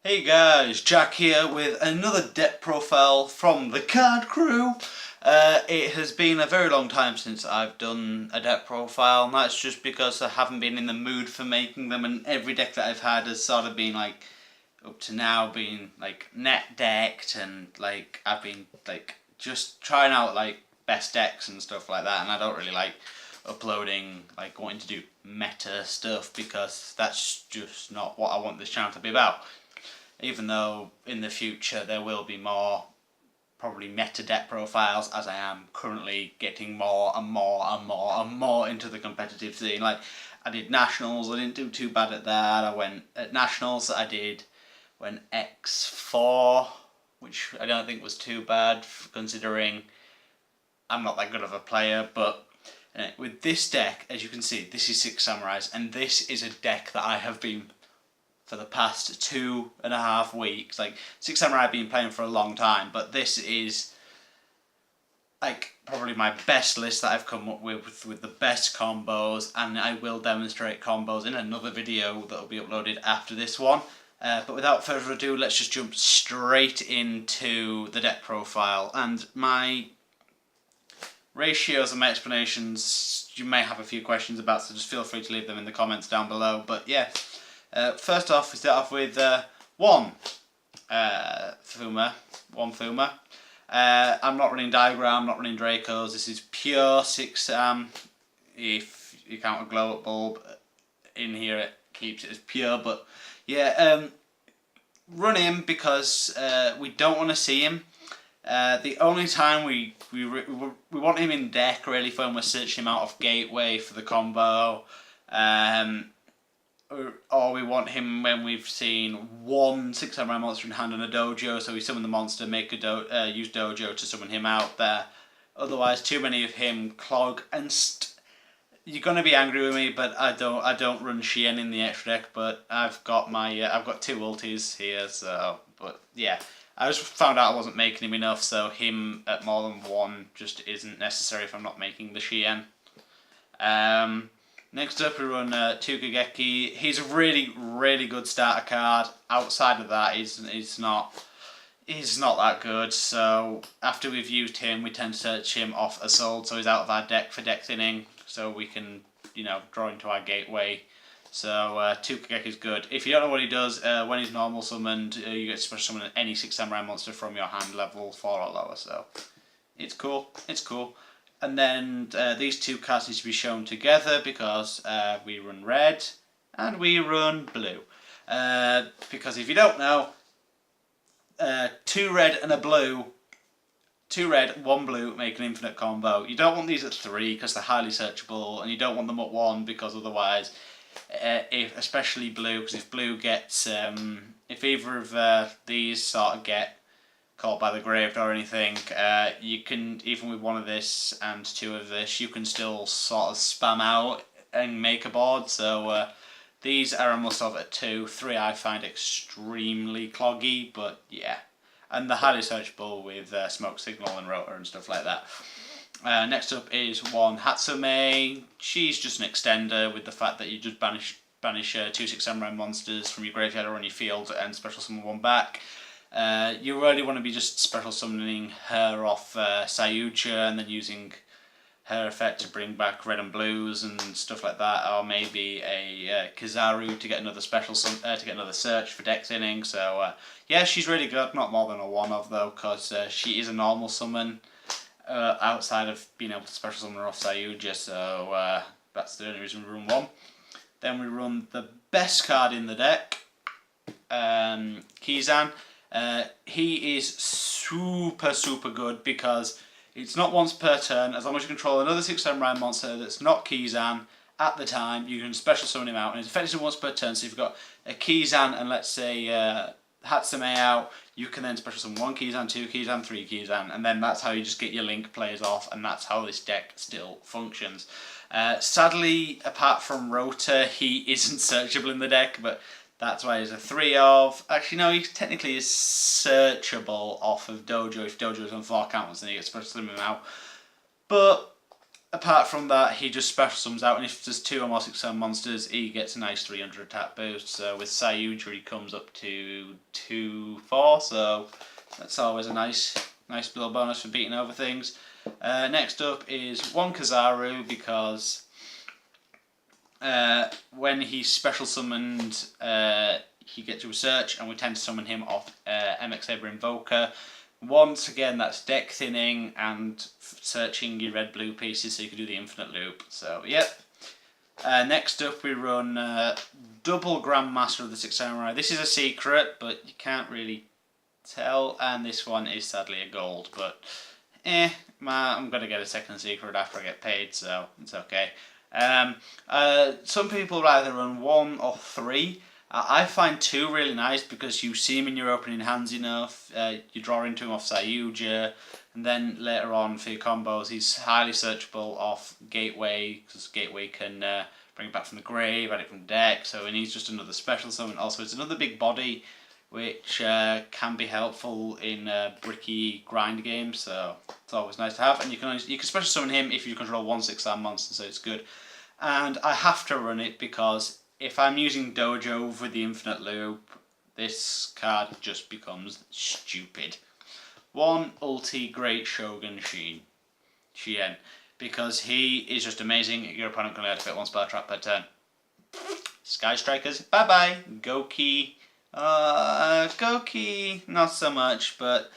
Hey guys, Jack here with another deck profile from the Card Crew. It has been a very long time since I've done a deck profile, and that's just because I haven't been in the mood for making them, and every deck that I've had has sort of been like, up to now, been like net decked, and like I've been like just trying out like best decks and stuff like that, and I don't really like uploading, like wanting to do meta stuff, because that's just not what I want this channel to be about. Even though in the future there will be more probably meta deck profiles, as I am currently getting more and more and more and more into the competitive scene. Like, I did Nationals, I didn't do too bad at that. I went at Nationals, went X4, which I don't think was too bad considering I'm not that good of a player. But with this deck, as you can see, this is Six Samurais, and this is a deck that I have been for the past 2.5 weeks. Like, Six Samurai I've been playing for a long time, but this is like probably my best list that I've come up with the best combos, and I will demonstrate combos in another video that will be uploaded after this one. But without further ado, let's just jump straight into the deck profile. And my ratios and my explanations, you may have a few questions about, so just feel free to leave them in the comments down below. But yeah, first off, we start off with one Fuma. I'm not running Diagram, I'm not running Dracos. This is pure 6 if you count a glow up bulb in here, it keeps it as pure. But yeah, run him because we don't want to see him. The only time we want him in deck really for when we're searching him out of Gateway for the combo, or we want him when we've seen one 6 Samurai monster in hand on a dojo, so we summon the monster, make a use dojo to summon him out there. Otherwise, too many of him clog, and you're gonna be angry with me, but I don't run Shien in the extra deck, but I've got my I've got 2 ultis here, so. But yeah, I just found out I wasn't making him enough, so him at more than 1 just isn't necessary if I'm not making the Shien. Next up we run Tukageki. He's a really good starter card. Outside of that, he's not that good. So after we've used him, we tend to search him off Assault, so he's out of our deck for deck thinning, so we can, draw into our Gateway. So Tukageki is good. If you don't know what he does, when he's normal summoned, you get to special summon any 6 Samurai monster from your hand level 4 or lower. So it's cool. And then these 2 cards need to be shown together because we run red and we run blue. Because if you don't know, 2 red and a blue, 2 red, 1 blue make an infinite combo. You don't want these at 3 because they're highly searchable, and you don't want them at 1 because otherwise, especially blue, because if blue gets, if either of these sort of get caught by the grave or anything, you can, even with 1 of this and 2 of this, you can still sort of spam out and make a board. So these are a must-have at 2. 3 I find extremely cloggy, but yeah. And the highly searchable with Smoke Signal and Rotor and stuff like that. Next up is 1 Hatsume. She's just an extender with the fact that you just banish 2 6 Samurai monsters from your graveyard or on your field and special summon 1 back. You really want to be just special summoning her off Sayucha and then using her effect to bring back red and blues and stuff like that, or maybe a Kizaru to get another to get another search for deck thinning. So yeah, she's really good. Not more than a 1-of though, because she is a normal summon outside of being able to special summon her off Sayucha. So that's the only reason we run 1. Then we run the best card in the deck, Kizan. He is super good because it's not once per turn. As long as you control another 6 Samurai monster that's not Kizan at the time, you can special summon him out, and it's effectively once per turn. So if you've got a Kizan and let's say Hatsume out, you can then special summon 1 Kizan, 2 Kizan, 3 Kizan, and then that's how you just get your Link players off, and that's how this deck still functions. Sadly, apart from Rotor, he isn't searchable in the deck, but that's why he's a 3-of. Actually, no, he technically is searchable off of Dojo. If Dojo is on 4 counters, then he gets special summon him out. But apart from that, he just special summons out, and if there's 2 or more 6/7 monsters, he gets a nice 300 attack boost. So with Sayuja, he comes up to 2/4, so that's always a nice little bonus for beating over things. Next up is 1 Kizaru, because when he's special summoned, he gets to research, and we tend to summon him off MX Saber Invoker. Once again, that's deck thinning and searching your red-blue pieces so you can do the infinite loop. So, yep. Next up, we run double Grandmaster of the Six Samurai. This is a secret, but you can't really tell. And this one is sadly a gold, but I'm going to get a second secret after I get paid, so it's okay. Some people rather run 1 or 3. I find 2 really nice because you see him in your opening hands enough, you draw into him off Sayuja, and then later on for your combos he's highly searchable off Gateway, because Gateway can bring it back from the grave, add it from deck, so he needs just another special summon. Also, it's another big body which can be helpful in bricky grind games, so it's always nice to have. And you can special summon him if you control 1 6/7 monster, so it's good. And I have to run it because if I'm using Dojo with the infinite loop, this card just becomes stupid. 1 ulti Great Shogun Shien, because he is just amazing. Your opponent can only activate 1 spell trap per turn. Sky Strikers, bye bye. Goki, not so much, but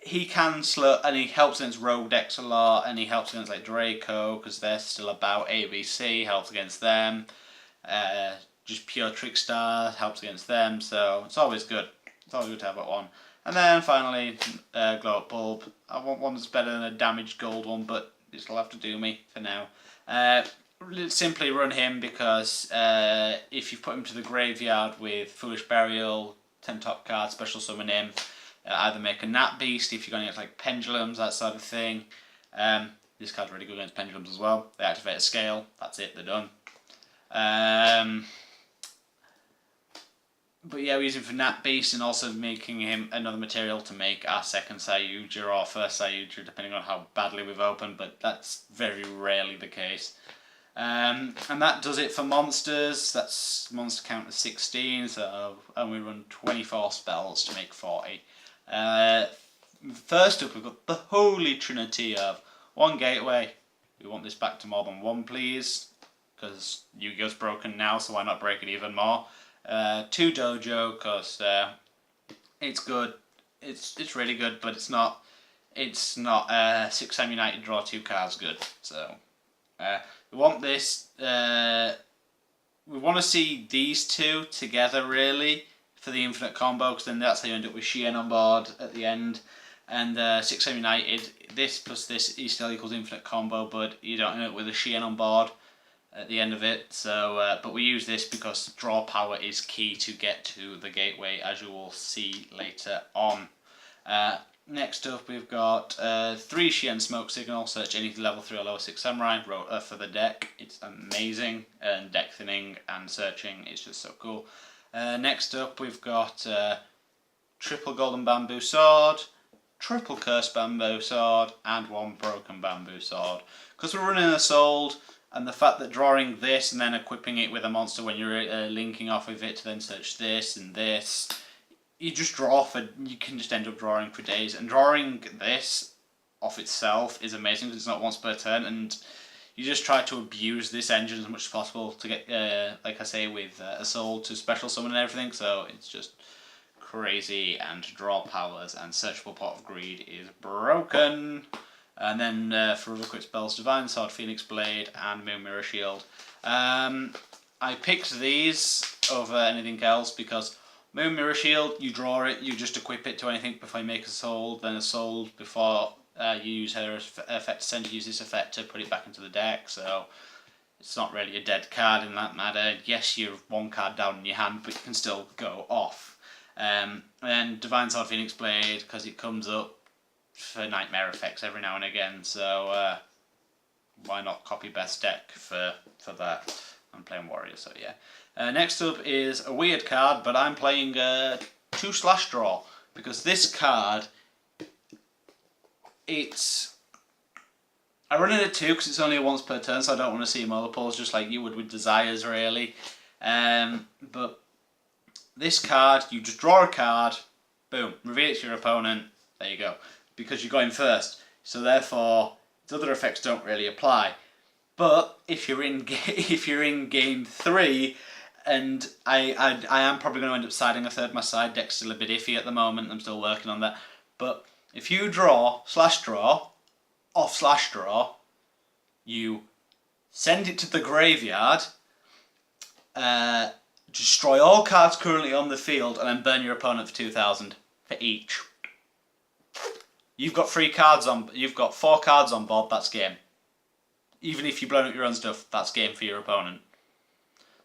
he can slow, and he helps against rogue decks a lot, and he helps against like Draco because they're still about ABC. Helps against them. Just pure Trickstar helps against them, so it's always good. It's always good to have that one. And then finally, Glow Up Bulb. I want one that's better than a damaged gold one, but it'll have to do me for now. Simply run him because if you put him to the graveyard with Foolish Burial, 10 top card, special summon him, either make a Nat Beast if you're going against like Pendulums, that sort of thing. This card's really good against Pendulums as well. They activate a Scale, that's it, they're done. But yeah, we're using for Nat Beast and also making him another material to make our second Sayuja or first Sayuja, depending on how badly we've opened, but that's very rarely the case. And that does it for monsters. That's monster count of 16, so and we run 24 spells to make 40. First up, we've got the Holy Trinity of 1 Gateway. We want this back to more than 1, please, because Yu-Gi-Oh's broken now, so why not break it even more? 2 Dojo, because it's good. It's really good, but it's not 6/7 United draw 2 cards good. So we want this. We want to see these 2 together really for the infinite combo, because then that's how you end up with Shien on board at the end. And 6/7 United, this plus this is still equals infinite combo, but you don't end up with a Shien on board at the end of it. So, but we use this because draw power is key to get to the gateway, as you will see later on. Next up, we've got 3 Shien Smoke Signal. Search any level 3 or lower 6 Samurai for the deck. It's amazing, and deck thinning and searching is just so cool. Next up, we've got triple Golden Bamboo Sword, triple Cursed Bamboo Sword, and 1 Broken Bamboo Sword. Because we're running a Sold, and the fact that drawing this and then equipping it with a monster when you're linking off with it to then search this and this, you just draw for, you can just end up drawing for days. And drawing this off itself is amazing because it's not once per turn, and you just try to abuse this engine as much as possible to get, like I say, with a Soul to special summon and everything, so it's just crazy. And draw powers and Searchable Pot of Greed is broken. And then for other quick spells, Divine Sword, Phoenix Blade, and Moon Mirror Shield. I picked these over anything else because Moon Mirror Shield, you draw it, you just equip it to anything before you make a Soul, then a Soul before you use her effect to send, use this effect to put it back into the deck, so it's not really a dead card in that matter. Yes, you're 1 card down in your hand, but you can still go off. And then Divine Sword, Phoenix Blade, because it comes up for nightmare effects every now and again, so why not copy best deck for that? I'm playing Warrior, so yeah. Next up is a weird card, but I'm playing 2 Slash Draw, because this card, it's I run it at 2 because it's only a once per turn, so I don't want to see multiples, just like you would with Desires, really. But this card, you just draw a card, boom, reveal it to your opponent, there you go. Because you're going first, so therefore, the other effects don't really apply. But if you're in game 3, and I am probably going to end up siding a third. My side deck's still a bit iffy at the moment. I'm still working on that. But if you draw /draw off /draw, you send it to the graveyard, destroy all cards currently on the field, and then burn your opponent for 2,000 for each. You've got 4 cards on board. That's game. Even if you blow up your own stuff, that's game for your opponent.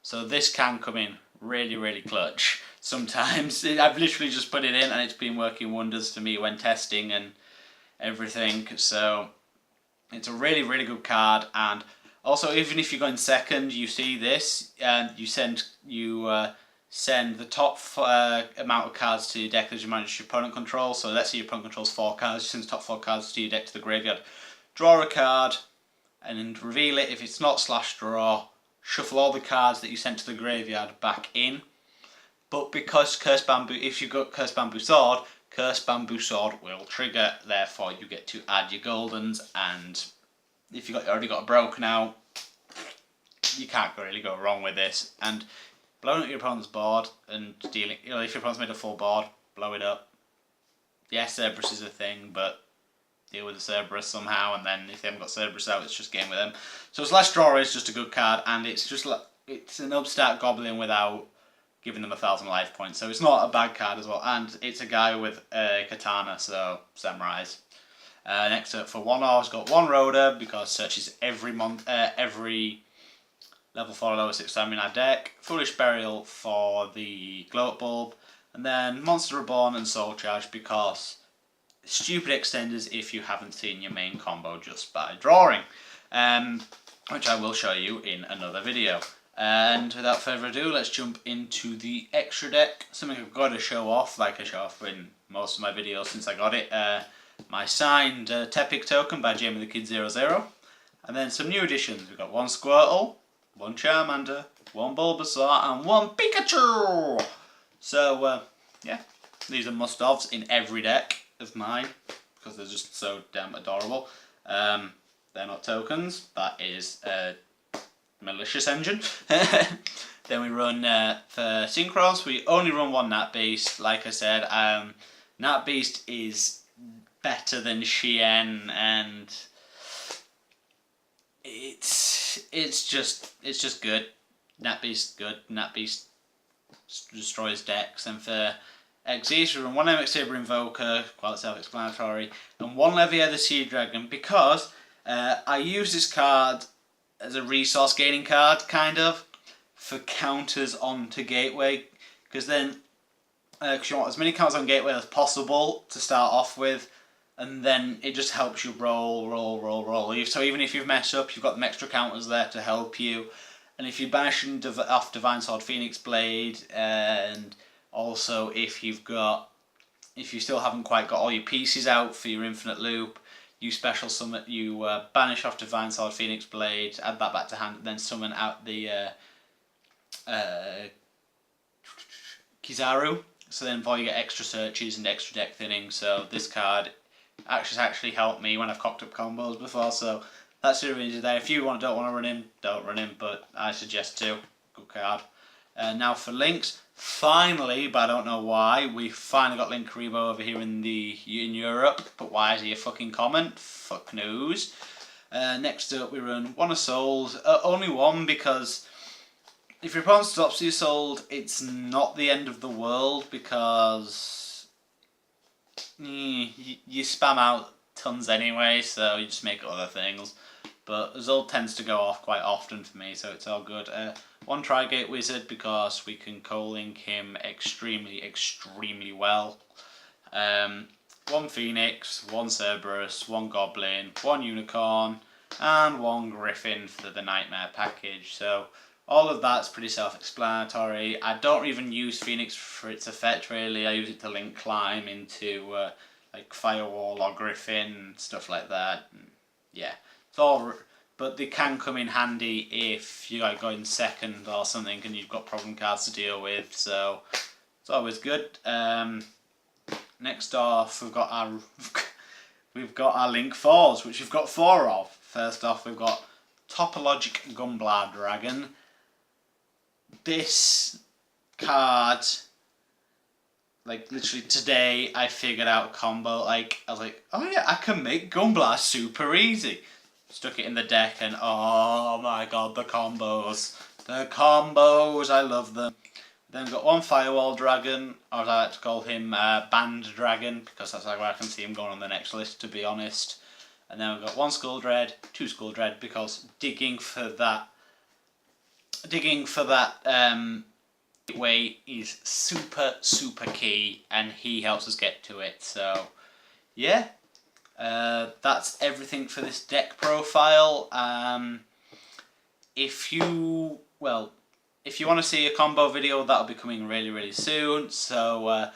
So this can come in really, really clutch. Sometimes I've literally just put it in and it's been working wonders for me when testing and everything. So it's a really, really good card. And also, even if you're going second, you see this and you send the top amount of cards to your deck as you manage your opponent control. So let's say your opponent controls 4 cards. You send the top 4 cards to your deck to the graveyard. Draw a card and reveal it. If it's not /draw, shuffle all the cards that you sent to the graveyard back in. But because Cursed Bamboo, if you've got Cursed Bamboo Sword will trigger. Therefore, you get to add your goldens, and if you've already got a broken out, you can't really go wrong with this. And blowing up your opponent's board and dealing, if your opponent's made a full board, blow it up. Yes, Cerberus is a thing, but deal with the Cerberus somehow, and then if they haven't got Cerberus out, it's just game with them. So /draw is just a good card, and it's just like, it's an upstart goblin without giving them 1,000 life points, so it's not a bad card as well, and it's a guy with a katana, so samurais. Next up, for 1 I've got 1 Rhoda, because searches every level 4 or lower 6 time in our deck. Foolish Burial for the Glow Up Bulb, and then Monster Reborn and Soul Charge, because stupid extenders if you haven't seen your main combo just by drawing, which I will show you in another video. And without further ado, let's jump into the extra deck. Something I've got to show off, like I show off in most of my videos since I got it. My signed Tepig token by Jamie the Kid 00. And then some new additions. We've got 1 Squirtle, 1 Charmander, 1 Bulbasaur, and 1 Pikachu! So, yeah, these are must-haves in every deck of mine, because they're just so damn adorable. They're not tokens, that is a malicious engine. Then we run, for Synchros, we only run 1 Nat Beast. Like I said, Nat Beast is better than Shien, and it's just good. Nat Beast good. Nat Beast destroys decks. And for Xyz, we run 1 MX Saber Invoker, quite self-explanatory, and 1 Leviathan the Sea Dragon, because I use this card as a resource gaining card, kind of, for counters onto Gateway, because then you want as many counters on Gateway as possible to start off with, and then it just helps you roll. So even if you've messed up, you've got them extra counters there to help you. And if you're banishing off Divine Sword Phoenix Blade, and also if you still haven't quite got all your pieces out for your Infinite Loop, you special summon, you banish off Divine Sword Phoenix Blade, add that back to hand, and then summon out the Kizaru. So then you get extra searches and extra deck thinning. So this card actually helped me when I've cocked up combos before. So that's the reason there. If you don't want to run him, don't run him, but I suggest to. Good card. Now for links, finally, but I don't know why, we finally got Link Karibo over here in Europe. But why is he a fucking comment? Fuck news. Next up, we run 1 Assault. Only 1, because if your opponent stops you sold, it's not the end of the world, because you spam out tons anyway, so you just make other things. But Zold tends to go off quite often for me, so it's all good. 1 Trigate Wizard, because we can co-link him extremely well. 1 Phoenix, 1 Cerberus, 1 Goblin, 1 Unicorn, and 1 Griffin for the Nightmare package. So all of that's pretty self-explanatory. I don't even use Phoenix for its effect really. I use it to link Climb into like Firewall or Griffin, stuff like that. And yeah, it's but they can come in handy if you're like going second or something and you've got problem cards to deal with. So it's always good. Next off, we've got our Link 4s, which we've got 4 of. First off, we've got Topologic Gunblade Dragon. This card, like literally today, I figured out a combo. Like I was like, oh yeah, I can make Gunblade super easy. Stuck it in the deck, and oh my god, the combos, I love them. Then we've got one Firewall Dragon, or as I like to call him, Band Dragon, because that's like where I can see him going on the next list, to be honest. And then we've got one Skull Dread, 2 Skull Dread, because digging for that way is super key, and he helps us get to it. So yeah, that's everything for this deck profile. If you want to see a combo video, that'll be coming really soon. So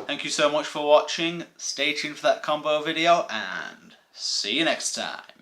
thank you so much for watching. Stay tuned for that combo video, and see you next time.